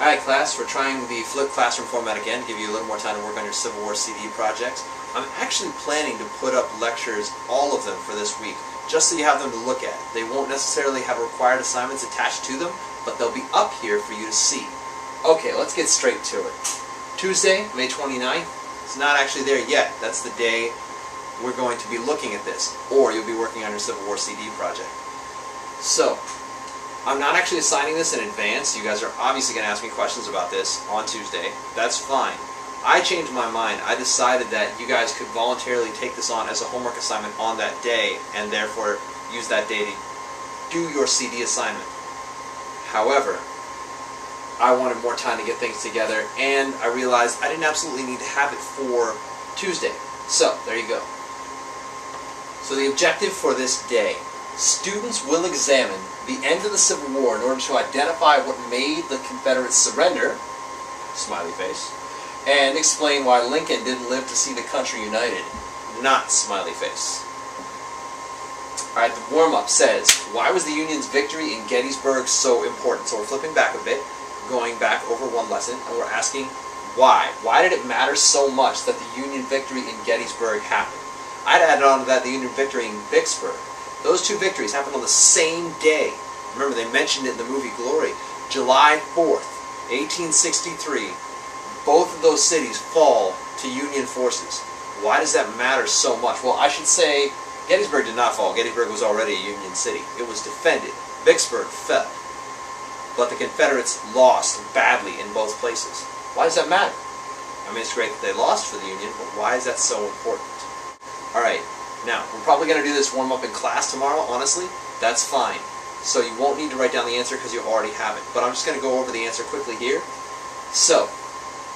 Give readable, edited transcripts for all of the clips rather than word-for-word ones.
Alright class, we're trying the flipped classroom format again to give you a little more time to work on your Civil War CD projects. I'm actually planning to put up lectures, all of them, for this week, just so you have them to look at. They won't necessarily have required assignments attached to them, but they'll be up here for you to see. Okay, let's get straight to it. Tuesday, May 29th, it's not actually there yet. That's the day we're going to be looking at this, or you'll be working on your Civil War CD project. So, I'm not actually assigning this in advance. You guys are obviously going to ask me questions about this on Tuesday. That's fine. I changed my mind. I decided that you guys could voluntarily take this on as a homework assignment on that day, and therefore use that day to do your CD assignment. However, I wanted more time to get things together, and I realized I didn't absolutely need to have it for Tuesday. So, there you go. So the objective for this day: students will examine the end of the Civil War in order to identify what made the Confederates surrender, smiley face, and explain why Lincoln didn't live to see the country united, not smiley face. Alright, the warm-up says, why was the Union's victory in Gettysburg so important? So we're flipping back a bit, going back over one lesson, and we're asking why. Why did it matter so much that the Union victory in Gettysburg happened? I'd add on to that the Union victory in Vicksburg. Those two victories happened on the same day. Remember, they mentioned it in the movie Glory. July 4th, 1863. Both of those cities fall to Union forces. Why does that matter so much? Well, I should say Gettysburg did not fall. Gettysburg was already a Union city. It was defended. Vicksburg fell. But the Confederates lost badly in both places. Why does that matter? I mean, it's great that they lost for the Union, but why is that so important? Alright. Now, we're probably going to do this warm-up in class tomorrow, honestly. That's fine. So you won't need to write down the answer because you already have it. But I'm just going to go over the answer quickly here. So,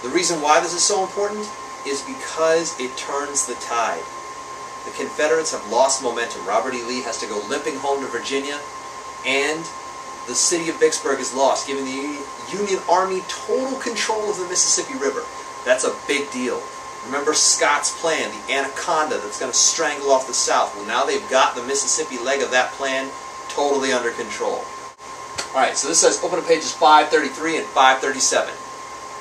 the reason why this is so important is because it turns the tide. The Confederates have lost momentum. Robert E. Lee has to go limping home to Virginia, and the city of Vicksburg is lost, giving the Union Army total control of the Mississippi River. That's a big deal. Remember Scott's plan, the anaconda that's going to strangle off the South. Well, now they've got the Mississippi leg of that plan totally under control. Alright, so this says open to pages 533 and 537.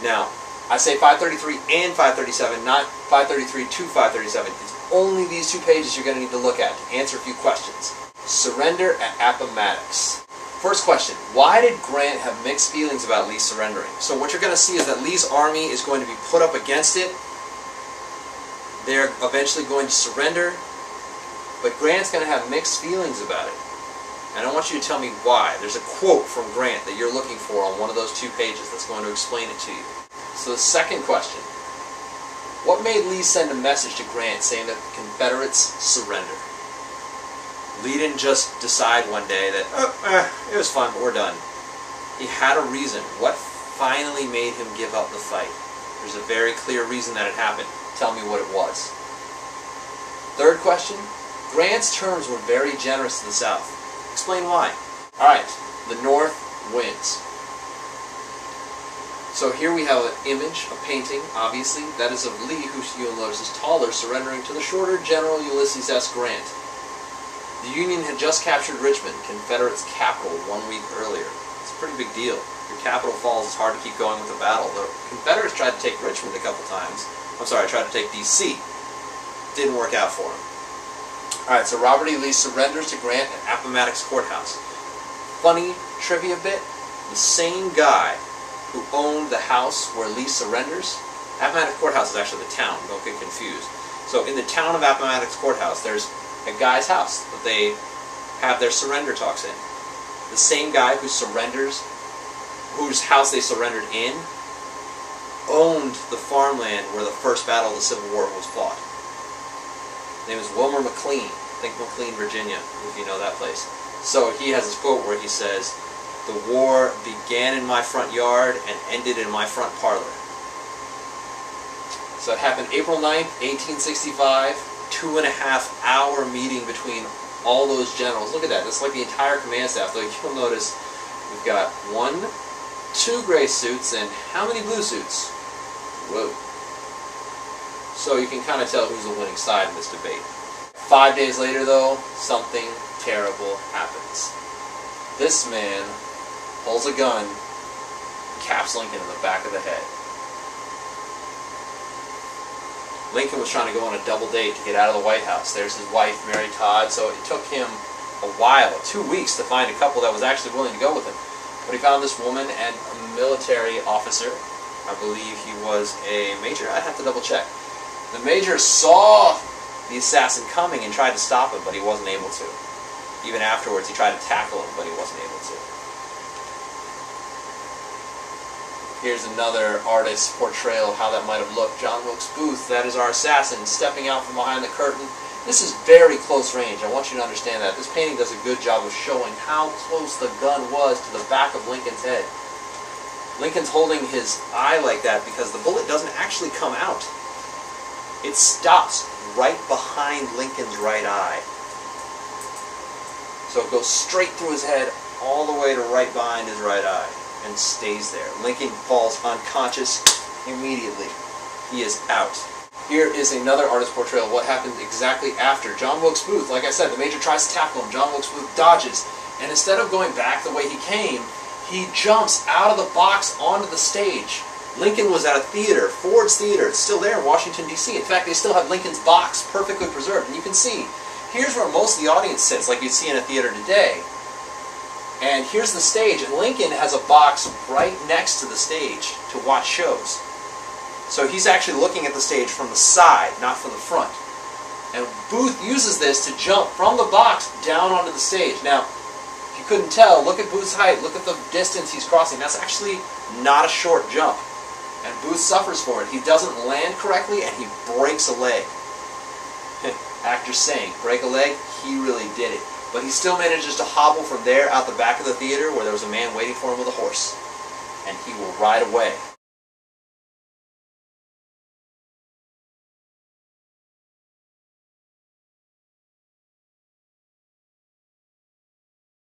Now, I say 533 and 537, not 533 to 537. It's only these two pages you're going to need to look at to answer a few questions. Surrender at Appomattox. First question, why did Grant have mixed feelings about Lee surrendering? So what you're going to see is that Lee's army is going to be put up against it. They're eventually going to surrender, but Grant's going to have mixed feelings about it. And I want you to tell me why. There's a quote from Grant that you're looking for on one of those two pages that's going to explain it to you. So the second question, what made Lee send a message to Grant saying that the Confederates surrender? Lee didn't just decide one day that, it was fun, but we're done. He had a reason. What finally made him give up the fight? There's a very clear reason that it happened. Tell me what it was. Third question, Grant's terms were very generous to the South. Explain why. Alright, the North wins. So here we have an image, a painting, obviously. That is of Lee, who you'll notice is taller, surrendering to the shorter General Ulysses S. Grant. The Union had just captured Richmond, Confederates' capital, 1 week earlier. It's a pretty big deal. Your capital falls, it's hard to keep going with the battle. The Confederates tried to take Richmond a couple times. Tried to take D.C. Didn't work out for him. Alright, so Robert E. Lee surrenders to Grant at Appomattox Courthouse. Funny trivia bit, the same guy who owned the house where Lee surrenders, Appomattox Courthouse is actually the town, don't get confused. So in the town of Appomattox Courthouse, there's a guy's house that they have their surrender talks in. The same guy who surrenders, whose house they surrendered in, owned the farmland where the first battle of the Civil War was fought. His name is Wilmer McLean. Think McLean, Virginia, if you know that place. So he has this quote where he says, "The war began in my front yard and ended in my front parlor." So it happened April 9th, 1865. 2.5-hour meeting between all those generals. Look at that. That's like the entire command staff. Though you'll notice we've got 2 gray suits and how many blue suits? Whoa. So you can kind of tell who's the winning side in this debate. 5 days later, though, something terrible happens. This man pulls a gun, caps Lincoln in the back of the head. Lincoln was trying to go on a double date to get out of the White House. There's his wife, Mary Todd, so it took him a while, 2 weeks, to find a couple that was actually willing to go with him. But he found this woman and a military officer. I believe he was a major. I'd have to double check. The major saw the assassin coming and tried to stop him, but he wasn't able to. Even afterwards, he tried to tackle him, but he wasn't able to. Here's another artist's portrayal of how that might have looked. John Wilkes Booth, that is our assassin, stepping out from behind the curtain. This is very close range. I want you to understand that. This painting does a good job of showing how close the gun was to the back of Lincoln's head. Lincoln's holding his eye like that because the bullet doesn't actually come out. It stops right behind Lincoln's right eye. So it goes straight through his head all the way to right behind his right eye and stays there. Lincoln falls unconscious immediately. He is out. Here is another artist's portrayal of what happened exactly after. John Wilkes Booth, like I said, the major tries to tackle him. John Wilkes Booth dodges, and instead of going back the way he came, he jumps out of the box onto the stage. Lincoln was at a theater, Ford's Theater. It's still there in Washington, D.C. In fact, they still have Lincoln's box perfectly preserved. And you can see, here's where most of the audience sits, like you'd see in a theater today. And here's the stage, and Lincoln has a box right next to the stage to watch shows. So he's actually looking at the stage from the side, not from the front. And Booth uses this to jump from the box down onto the stage. Now, if you couldn't tell, look at Booth's height, look at the distance he's crossing. That's actually not a short jump. And Booth suffers for it. He doesn't land correctly, and he breaks a leg. Actors saying, break a leg, he really did it. But he still manages to hobble from there out the back of the theater where there was a man waiting for him with a horse. And he will ride away.